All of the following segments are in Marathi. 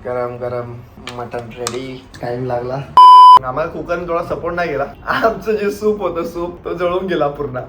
गरम गरम मटन रेडी. टाइम लागला आम्हाला. कुकरने थोडा सपोर्ट नाही केला. आमचं जे सूप होतं सूप तो जळून गेला पूर्ण.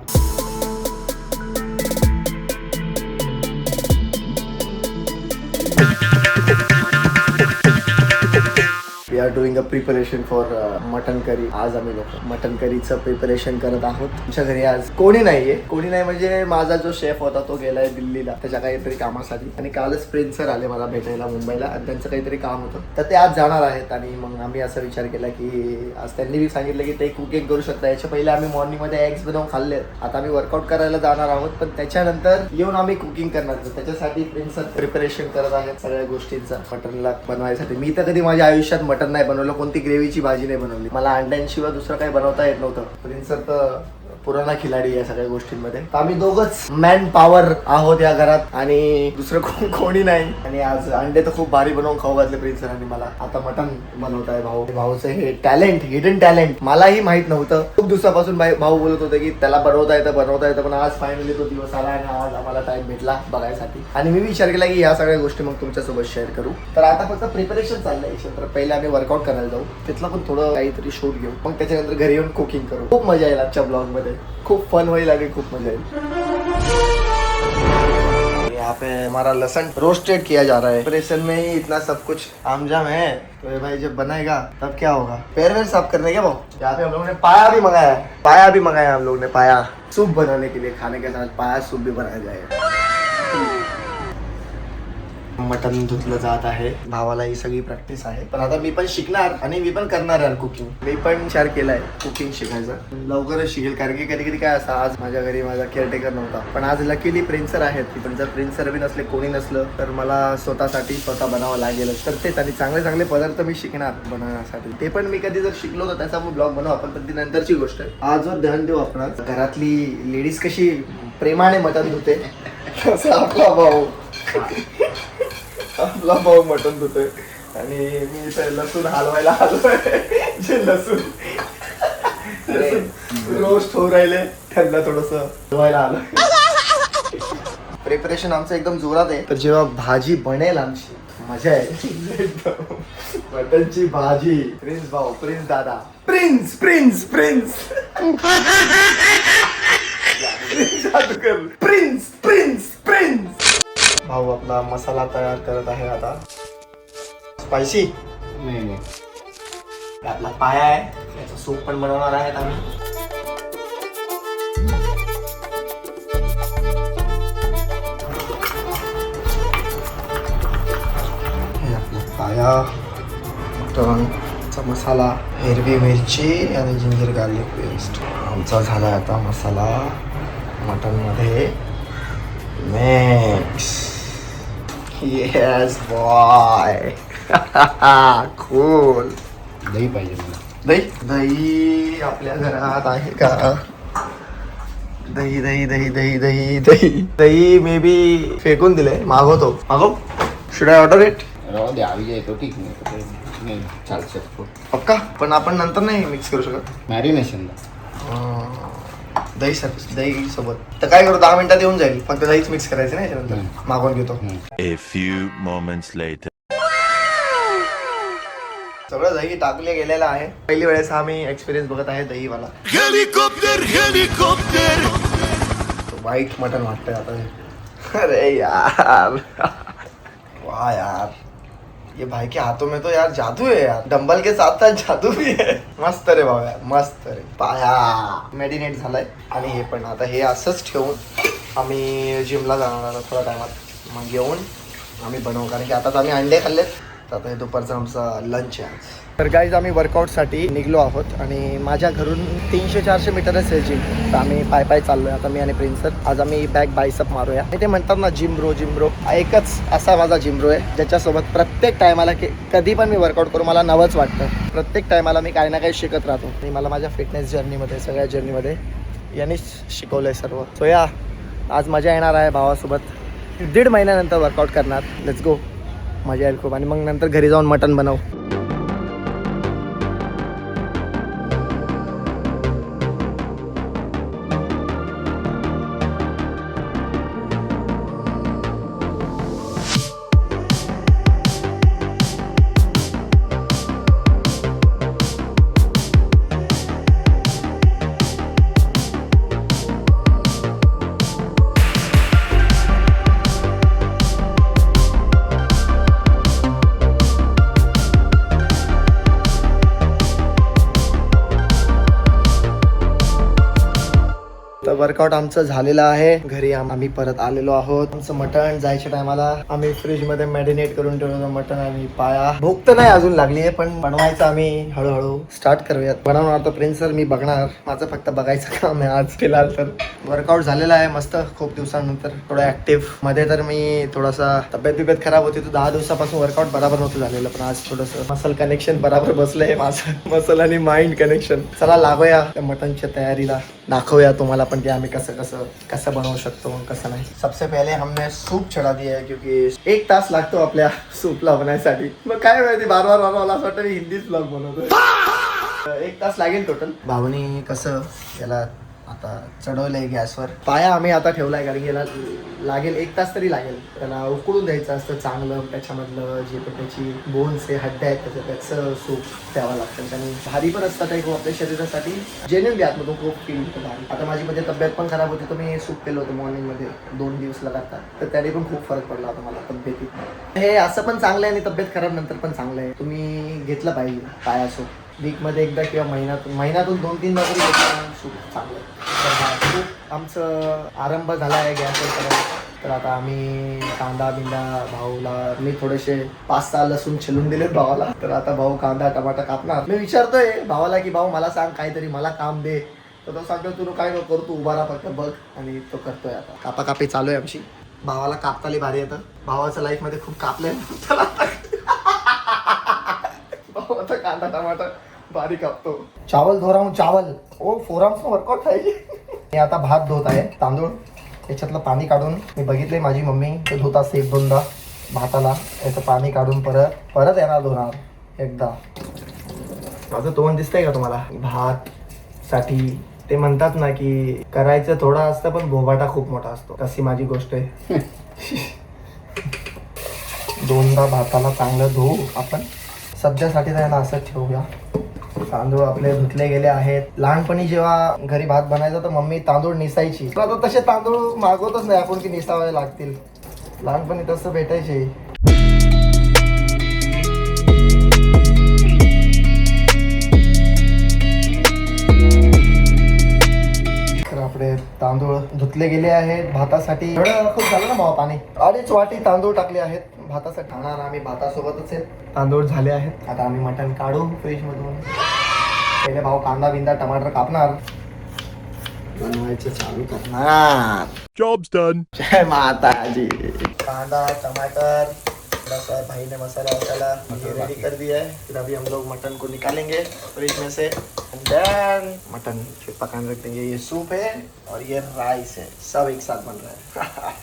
We are doing a preparation for mutton curry. आज आम्ही लोक मटन करीचं प्रिपरेशन करत आहोत. आमच्या घरी आज कोणी नाहीये. कोणी नाही म्हणजे माझा जो शेफ होता तो गेलाय दिल्लीला त्याच्या काहीतरी कामासाठी. आणि कालच प्रिन्स सर आले मला भेटायला मुंबईला आणि त्यांचं काहीतरी काम होतं तर ते आज जाणार आहेत. आणि मग आम्ही असा विचार केला की आज त्यांनी बी सांगितलं की ते कुकिंग करू शकता. याच्या पहिले आम्ही मॉर्निंग मध्ये एग्स बनवून खाल्ले. आता आम्ही वर्कआउट करायला जाणार आहोत पण त्याच्यानंतर येऊन आम्ही कुकिंग करणार. त्याच्यासाठी प्रिन्स सर प्रिपरेशन करत आहेत सगळ्या गोष्टींचा मटनला बनवायसाठी. मी तर कधी माझ्या आयुष्यात मटन नाही बनवलं. कोणती ग्रेव्हीची भाजी नाही बनवली. मला अंड्यांशिवाय दुसरं काही बनवता येत नव्हतं. प्रिन्स सर तर पुराणा खिलाडी या सगळ्या गोष्टींमध्ये. आम्ही दोघच मॅन पॉवर आहोत या घरात आणि दुसरं कोणी नाही. आणि आज अंडे तर खूप भारी बनवून खाऊ घातले प्रिन्स सरांनी मला. आता मटन बनवत आहे भाऊ. भाऊचं हे टॅलेंट, हिडन टॅलेंट मलाही माहित नव्हतं. खूप दिवसापासून भाऊ बोलत होते की त्याला बनवता येतं पण आज फायनली तो दिवस आला आणि आज आम्हाला टाइम भेटला बघायसाठी. आणि मी विचार केला की या सगळ्या गोष्टी मग तुमच्यासोबत शेअर करू. तर आता फक्त प्रिपरेशन चाललंय. तर पहिले आम्ही वर्कआउट करायला जाऊ. तिथलं पण थोडं काहीतरी शूट घेऊ. मग त्याच्यानंतर घरी येऊन कुकिंग करू. खूप मजा येईल आजच्या ब्लॉग मध्ये. खूप फन होईल आणि खूप मजा येईल. यहाँ पे हमारा लहसुन रोस्टेड किया जा रहा है. प्रेशन में ही इतना सब कुछ आमजाम है. तो ये भाई जब बनाएगा तब क्या होगा. पैर वैर साफ करने क्या भाऊ. यहाँ पे हम लोगों ने पाया भी मंगाया हम लोगों ने. पाया सूप बनाने के लिए खाने के साथ पाया सूप भी बनाया जाएगा. मटन धुतलं जात आहे. भावाला ही सगळी प्रॅक्टिस आहे. पण आता मी पण शिकणार आणि मी पण करणार आहे कुकिंग. मी पण विचार केलाय कुकिंग शिकायचं. लवकरच शिकेल कारण की कधी कधी काय असं आज माझ्या घरी माझा केअरटेकर नव्हता पण आज लकीली प्रिन्स सर आहेत. पण जर प्रिन्स सर बी नसले कोणी नसलं तर मला स्वतः बनावं लागेल. तर तेच आणि चांगले चांगले पदार्थ मी शिकणार बनवण्यासाठी. ते पण मी कधी जर शिकलो तर त्याचा ब्लॉग बनवू आपण. पण ती नंतरची गोष्ट आहे. आजवर ध्यान देऊ आपण. घरातली लेडीज कशी प्रेमाने मटण धुते तसं आपला भाऊ मटण धुतोय. आणि मी इथे लसूण हलवायला आलोय. जे लसूण रोस्ट होऊ राहिले त्यांना थोडस धुवायला आलं. प्रिपरेशन आमचं एकदम जोरात आहे. तर जेव्हा भाजी बनेल आमची मजा आहे. मटनची भाजी. प्रिन्स भाऊ, प्रिन्स दादा, prince prince prince prince prince prince. भाऊ आपला मसाला तयार करत आहे आता. स्पायसी नाही. आपला पाया आहे. याचा सूप पण बनवणार आहेत आम्ही. हे आपला पाया, मटनचा मसाला, हिरवी मिरची आणि जिंजर गार्लिक पेस्ट. आमचा झाला आता मसाला मटन मध्ये मिक्स. Yes boy. Cool. दही पाहिजे मला. दही आपल्या घरात आहे का. दही दही दही दही दही दही दही मे बी फेकून दिले. मागव. Should I order it. राहू दे आवी येतो ठीक नाही चालू शकतो पक्का. पण आपण नंतर नाही मिक्स करू शकत. मॅरिनेशन दही सोबत तर काय करू 10 मिनिटात येऊन जाईल. फक्त दहीच मिक्स करायचं नाही त्याच्यानंतर मागवून घेतो. A few moments later. सगळं दही टाकले गेलेलं आहे. पहिली वेळेस हा मी एक्सपिरियन्स बघत आहे दहीवाला. Helicopter. व्हाईट मटन वाटतंय आता. अरे यार वाह यार. ये भाई के हाथों में तो यार जादू है यार. डंबल के साथ साथ जादू भी है. मस्त रे भाऊ यार मस्त रे. पाया मॅरिनेट झालाय. आणि हे पण आता हे असंच ठेवून आम्ही जिमला जाणार आहोत थोड्या टायमात. मग येऊन आम्ही बनवू कारण की आता आम्ही अंडे खाल्लेत. तर आता हे दुपारचा आमचा लंच आहे आज. तर गाईज आम्ही वर्कआउटसाठी निघलो आहोत आणि माझ्या घरून 300-400 मीटरच आहे जिम. तर आम्ही पाय चाललोय आता मी आणि प्रिन्स सर. आज आम्ही बॅक बायसेप मारूया. ते म्हणतात ना जिम ब्रो. एकच असा माझा जिम ब्रो आहे ज्याच्यासोबत प्रत्येक टायमाला कधी पण मी वर्कआउट करू मला नवंच वाटतं. प्रत्येक टायमाला मी काही ना काही शिकत राहतो. आणि मला माझ्या फिटनेस जर्नीमध्ये सगळ्या जर्नीमध्ये यांनीच शिकवलंय सर्व. सो या आज मजा येणार आहे भावासोबत. 1.5 महिन्यानंतर वर्कआउट करणार. Let's go. मजा येईल खूप. आणि मग नंतर घरी जाऊन मटण बनवू. वर्कआउट आमचं झालेलं आहे. घरी आम्ही परत आलेलो आहोत. आमचं मटण जायच्या टायमाला आम्ही फ्रीज मध्ये मॅरिनेट करून ठेवलं मटण आणि पाया. भूक तर नाही अजून लागली आहे, पण बनवायचं आम्ही हळूहळू स्टार्ट करूयात. बनवणार तर प्रिन्स सर, मी बघणार. माझं फक्त बघायचं काम आहे आज फिलहाल. तर वर्कआउट झालेला आहे मस्त, खूप दिवसानंतर थोडं ऍक्टिव्ह. मध्ये तर मी थोडासा तब्येत खराब होती, तर 10 दिवसापासून वर्कआउट बरोबर नव्हतं झालेलं, पण आज थोडंसं मसल कनेक्शन बरोबर बसलंय माझं. मसल आणि माइंड कनेक्शन. चला लागूया त्या मटनच्या तयारीला. दाखवूया तुम्हाला पण की आम्ही कसं बनवू शकतो, कसं नाही. सबसे पहले हमने सूप चढ़ा दिया है, क्योंकि 1 तास लागतो आपल्या सूपला बनायसाठी. मग काय माहिती, बार बार असं वाटतं मी हिंदीच ब्लॉग बनवतो. 1 तास लागेल टोटल. भावनी कसं याला आता चढवलंय गॅसवर. पाया आम्ही आता ठेवलाय, कारण की याला लागेल 1 तास तरी लागेल. त्याला उकळून द्यायचं असतं चांगलं. त्याच्यामधलं जे पण त्याची बोन्स आहे, हड्ड्या आहेत, त्याचं सूप द्यावं लागतं. आणि भारी पण असतात एक आपल्या शरीरासाठी. जेन्युइनली आतमधून खूप फील होतं भारी. आता माझी मध्ये तब्येत पण खराब होती, तर मी सूप केलं होतं मॉर्निंगमध्ये 2 दिवस लगातार. तर त्याने पण खूप फरक पडला होता मला तब्येतीत. हे असं पण चांगलं आहे आणि तब्येत खराब नंतर पण चांगलं आहे. तुम्ही घेतलं पाहिजे पाया सूप. वीकमध्ये एकदा किंवा महिन्यातून 2-3दा तरी घेतलं सूप चांगलं. तर खूप आमचं आरंभ झाला आहे गॅसवर करायचा. तर आता आम्ही कांदा बिंदा भाऊला, मी थोडेसे 5-6 लसूण छिलून दिले भावाला. तर आता भाऊ कांदा टमाटा कापणार. मी विचारतोय भावाला की भाऊ मला सांग काहीतरी, मला काम दे. तर तो सांगतो तू काय नको करू, तू उभा राहा फक्त बघ. आणि तो करतोय आता. कापाकापी चालू आहे आमची. भावाला कापताली भारी येतं. भावाचं लाईफमध्ये खूप कापलंय. भाऊ आता कांदा टमाटा भारी कापतो. चावल धो रहा हूं, चावल. ओ फोराम्स वर्कआउट पाहिजे. मी आता भात धुत आहे, तांदूळ. याच्यातलं पाणी काढून मी बघितले माझी मम्मी ते धुत असते 1-2दा भाताला. याचं पाणी काढून परत येणार धुणार एकदा. माझं तोंड दिसतंय का तुम्हाला? भात साठी ते म्हणतात ना की करायचं थोडं असतं, पण भोबाटा खूप मोठा असतो. तशी माझी गोष्ट आहे. 2दा भाताला चांगलं धुवू आपण. सध्यासाठी त्याला असं ठेवूया. तांदूळ आपले धुतले गेले आहेत. लहानपणी जेव्हा घरी भात बनायचा तर मम्मी तांदूळ निसायची. आता तसे तांदूळ मागवतच नाही आपण की निसावे लागतील. लहानपणी तसं भेटायचे. तर आपले तांदूळ धुतले गेले आहेत भातासाठी. एवढं खूप झालं ना भावा पाणी. 2.5 वाटी तांदूळ टाकले आहेत भातासाठी. खाणार आम्ही भातासोबतच आहेत. तांदूळ झाले आहेत. आता आम्ही मटण काढू फ्रीज मधून. पहिले भाऊ कांदा बिंदा टमाटर कापणार, बनवायचं चालू करणार. Job's done. जय माताजी. कांदा टमाटर थोड़ा सा भाई ने मसाला वसाला रेडी कर दिया है. फिर अभी हम लोग मटन को निकालेंगे फ्रिज में से. एंड देन मटन फिर पकाने रख देंगे. ये सूप है और ये राइस है, सब एक साथ बन रहा है.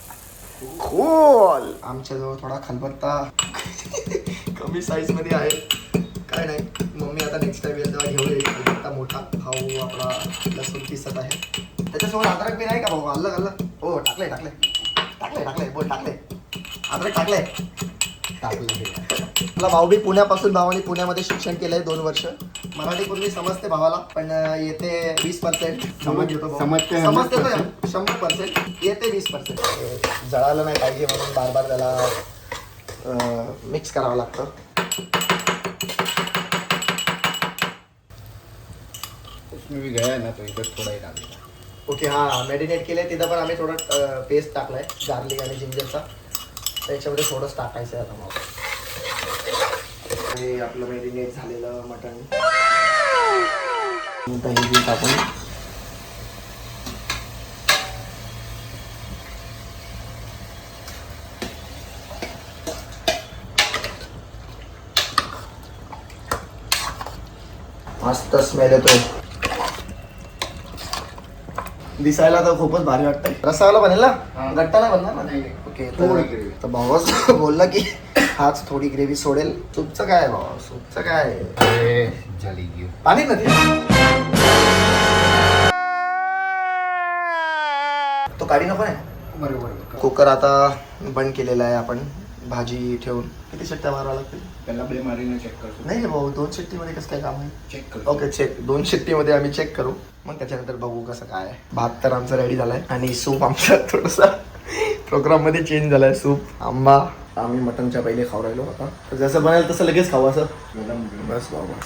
cool. आमच्याजवळ थोडा खलबत्ता कमी साईज मध्ये आहे. काय नाही, मम्मी आता नेक्स्ट टाइम जेव्हा घेऊन येईल खलबत्ता मोठा. भाऊ आपला लसूण किसत आहे. त्याच्यासोबत अद्रक बी नाही का भाऊ? अल्लग हो टाकले बोल टाकले अद्रक टाकले. मला भाऊ बी पुण्यापासून. भावाने पुण्यामध्ये शिक्षण केलंय 2 वर्ष. मराठी पूर्वी समजते भावाला, पण येते 20%. समजते तर 100%. येते 20%. जळालं नाही पाहिजे म्हणून बार त्याला मिक्स करावं लागतं. उसमें भी गया ना, तो इधर थोड़ा ही डाल. ओके हां, मॅरिनेट केलंय तिथं पण आम्ही थोडं पेस्ट टाकलाय गार्लिक आणि जिंजरचा. त्याच्यामध्ये थोडंच टाकायचं आहे आता मग. हे आपलं मॅरिनेट झालेलं मटण दही टाकून मस्त स्मेल येतोय. दिसायला तर खूपच भारी वाटतंय. रसावाला बनेल ना? गट्टा नाही बनणार ना? ओके. तर भावाच बोलला की हाच थोडी ग्रेव्ही सोडेल. सूपचं काय भावा? सूपचं काय पाणी नदी. तो काढी नको आहे. बरोबर. कुकर आता बंद केलेला आहे आपण. भाजी ठेवून किती शिट्ट्या मारावं लागतील? त्याला बे मारीने चेक करतो. नाही भाऊ, 2 शिट्टीमध्ये कसं काय काम आहे? चेक करतो. Okay check. 2 शिट्टीमध्ये आम्ही चेक करू, मग त्याच्यानंतर बघू कसं काय. भात तर आमचा रेडी झालाय आणि सूप आमचा थोडासा प्रोग्राम मध्ये चेंज झालाय. सूप आंबा आम्ही मटनच्या पहिले खाऊ राहिलो. आता तर जसं बनेल तसं लगेच खाऊ असं. बस बाबा.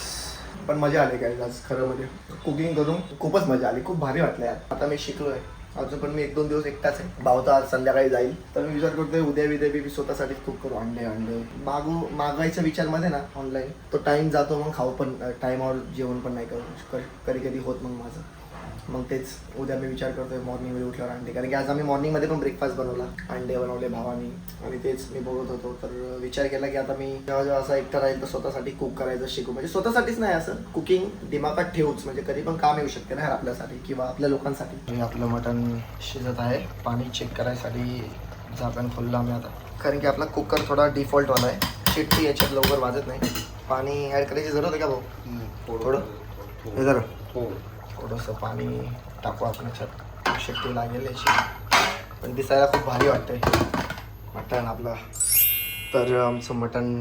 पण मजा आली काय आज खरं मध्ये कुकिंग करून. खूपच मजा आली. खूप भारी वाटलं यार. आता मी शिकलोय अजून पण मी 1-2 दिवस एकटाच आहे. भाऊ तर आज संध्याकाळी जाईल, तर मी विचार करतोय उद्या मी स्वतःसाठी खूप करू. अंडे मागवायचा विचारमध्ये ना ऑनलाईन तो टाइम जातो, मग खाऊ पण टाइमावर जेवण पण नाही करू कधी होत मग माझं. मग तेच उद्या मी विचार करतोय मॉर्निंगमध्ये उठल्यावर अंडे, कारण की आज आम्ही मॉर्निंगमध्ये पण ब्रेकफास्ट बनवला, अंडे बनवले भावानी. आणि तेच मी बघत होतो, तर विचार केला की आता मी जेव्हा असं एकटा राहील तर स्वतःसाठी कुक करायचं शिकू. म्हणजे स्वतःसाठीच नाही, असं कुकिंग दिमागात ठेवूच, म्हणजे कधी पण काम येऊ शकते ना आपल्यासाठी किंवा आपल्या लोकांसाठी. आपलं मटण शिजत आहे, पाणी चेक करायसाठी झाकण खोललं आम्ही आता, कारण की आपला कुकर थोडा डिफॉल्टवाला आहे, शिट्टी याच्यात लवकर वाजत नाही. पाणी ॲड करायची जरूरत आहे का भाऊ? थोडं हे जरा थोडंसं पाणी टाकू आपण याच्यात, शिट्टी लागेल याची. पण दिसायला खूप भारी वाटतंय मटण आपलं. तर आमचं मटण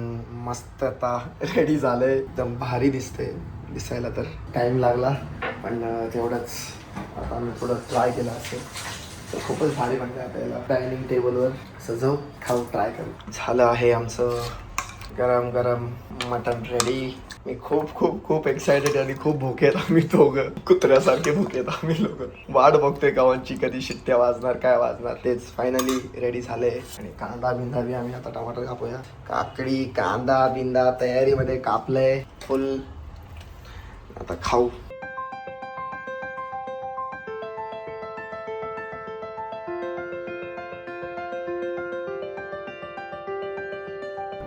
मस्त आता रेडी झालं आहे, एकदम भारी दिसायला. तर टाईम लागला, पण तेवढंच आता आम्ही थोडं ट्राय केलं असेल तर खूपच भारी बनलं. आता याला डायनिंग टेबलवर सजवू, खाऊ, ट्राय करू. झालं आहे आमचं गरम गरम मटण रेडी. मी खूप एक्सायटेड आणि खूप भूकेत. आम्ही दोघं कुत्र्यासारखे भूकेत आम्ही लोक. वाट बघतोय गावांची कधी शिट्ट्या वाजणार, काय वाजणार. तेच फायनली रेडी झाले. आणि कांदा बिंदा बी आम्ही आता टमाटर कापूया. काकडी कांदा बिंदा तयारीमध्ये कापलंय फुल. आता खाऊ.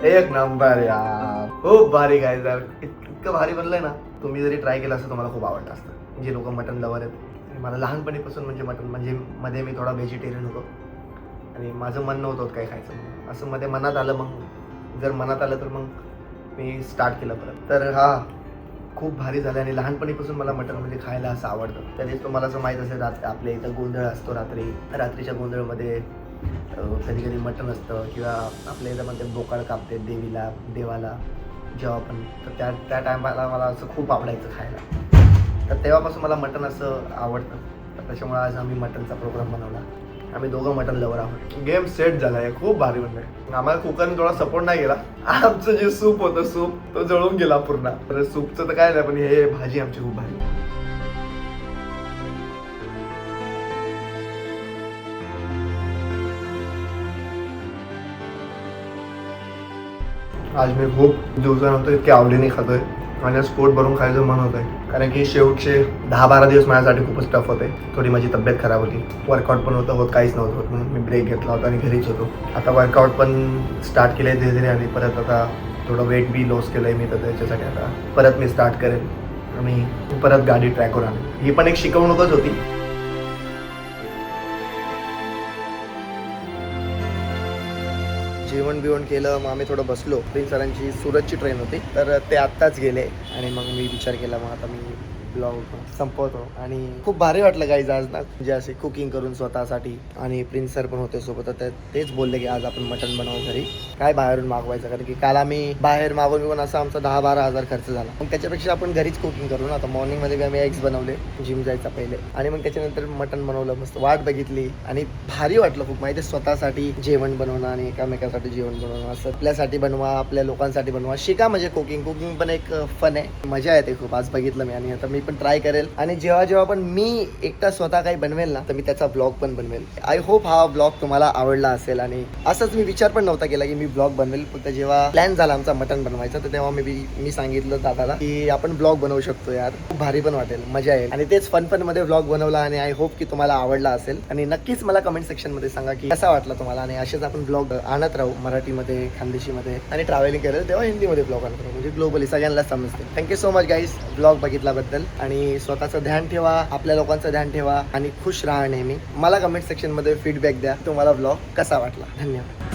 एक नंबर यार, खूप भारी काय यार, इतकं भारी बनलंय ना. तुम्ही जरी ट्राय केलं असतं तुम्हाला खूप आवडलं असतं. जे लोक मटण लवर आहेत, मला लहानपणीपासून म्हणजे मटण म्हणजे मध्ये मी थोडा व्हेजिटेरियन होतो आणि माझं मन नव्हतं काही खायचं म्हणून. असं मध्ये मनात आलं, मग जर मनात आलं तर मग मी स्टार्ट केलं परत. तर हा खूप भारी झालं. आणि लहानपणीपासून मला मटण म्हणजे खायला असं आवडतं. त्यानेच तुम्हाला असं माहीत असेल, आपल्या इथं गोंधळ असतो रात्रीच्या गोंधळमध्ये कधी कधी मटण असतं, किंवा आपल्या इथं बोकाळ कापते देवाला जेव्हा पण. तर त्या टायमाला मला असं खूप आवडायचं खायला. तर तेव्हापासून मला मटण असं आवडतं. तर त्याच्यामुळे आज आम्ही मटणचा प्रोग्राम बनवला. आम्ही दोघं मटण लवर आहोत. गेम सेट झाला आहे, खूप भारी बनलं. आम्हाला कुकरने थोडा सपोर्ट नाही केला. आमचं जे सूप होतं सूप तो जळून गेला पूर्ण. तर सूपचं तर काय नाही, पण हे भाजी आमची खूप भारी. आज मी खूप दिवसानंतर इतके आवडीने खातोय आणि आज पोट भरून खायचं मन होत आहे. कारण की शेवटचे 10-12 दिवस माझ्यासाठी खूपच टफ होते. थोडी माझी तब्येत खराब होती, वर्कआउट पण होतं काहीच नव्हतं होत, म्हणून मी ब्रेक घेतला होता आणि घरीच होतो. आता वर्कआउट पण स्टार्ट केलं आहे धीरे आणि परत आता थोडं वेट बी लॉस केलं आहे मी. तर त्याच्यासाठी आता परत मी स्टार्ट करेन आणि परत गाडी ट्रॅकवर आणेन. ही पण एक शिकवणूकच होती. जेवण बिवण केलं, मग आम्ही थोडं बसलो. प्रिन्स सरांची सुरतची ट्रेन होती, तर ते आत्ताच गेले. आणि मग मी विचार केला, मग आता मी ब्लॉग संपवतो. आणि खूप भारी वाटलं गाईज आज ना, म्हणजे असे कुकिंग करून स्वतःसाठी. आणि प्रिन्स सर पण होते सोबत. तर तेच बोलले की आज आपण मटण बनवू घरी, काय बाहेरून मागवायचं. कारण की काल आम्ही बाहेर मागवून असं आमचा 10-12 हजार खर्च झाला. मग त्याच्यापेक्षा आपण घरीच कुकिंग करू ना. आता मॉर्निंगमध्ये आम्ही एग्स बनवले जिम जायचा पहिले, आणि मग त्याच्यानंतर मटण बनवलं. मस्त वाट बघितली आणि भारी वाटलं खूप. माहिती स्वतःसाठी जेवण बनवणं आणि एकामेकासाठी जेवण बनवणं, असं आपल्यासाठी बनवा, आपल्या लोकांसाठी बनवा. शिका म्हणजे कुकिंग पण एक फन आहे, मजा येते खूप. आज बघितलं मी, आणि आता मी पण ट्राय करेल. आणि जेव्हा पण मी एकटा स्वतः काही बनवेल ना, तर मी त्याचा ब्लॉग पण बनवेल. आय होप हा ब्लॉग तुम्हाला आवडला असेल. आणि असंच मी विचार पण नव्हता केला की मी ब्लॉग बनवेल, फक्त जेव्हा प्लॅन झाला आमचा मटण बनवायचा, तर तेव्हा मी सांगितलं दादाला की आपण ब्लॉग बनवू शकतो यार, खूप भारी पण वाटेल, मजा येईल. आणि तेच फन मध्ये ब्लॉग बनवला. आणि आय होप की तुम्हाला आवडला असेल. आणि नक्कीच मला कमेंट सेक्शन मध्ये सांगा की कसा वाटला तुम्हाला. आणि असेच आपण ब्लॉग आणत राहू, मराठीमध्ये, खानदेशीमध्ये. आणि ट्रॅव्हलिंग केलं तेव्हा हिंदीमध्ये ब्लॉग आणत राहू, म्हणजे ग्लोबली सगळ्यांना समजते. Thank you so much guys blog बघितल्याबद्दल. आणि स्वतःचं ध्यान ठेवा, आपल्या लोकांचं ध्यान ठेवा, आणि खुश राहा नेहमी. मला कमेंट सेक्शन मध्ये फीडबॅक द्या, तुम्हाला ब्लॉग कसा वाटला. धन्यवाद.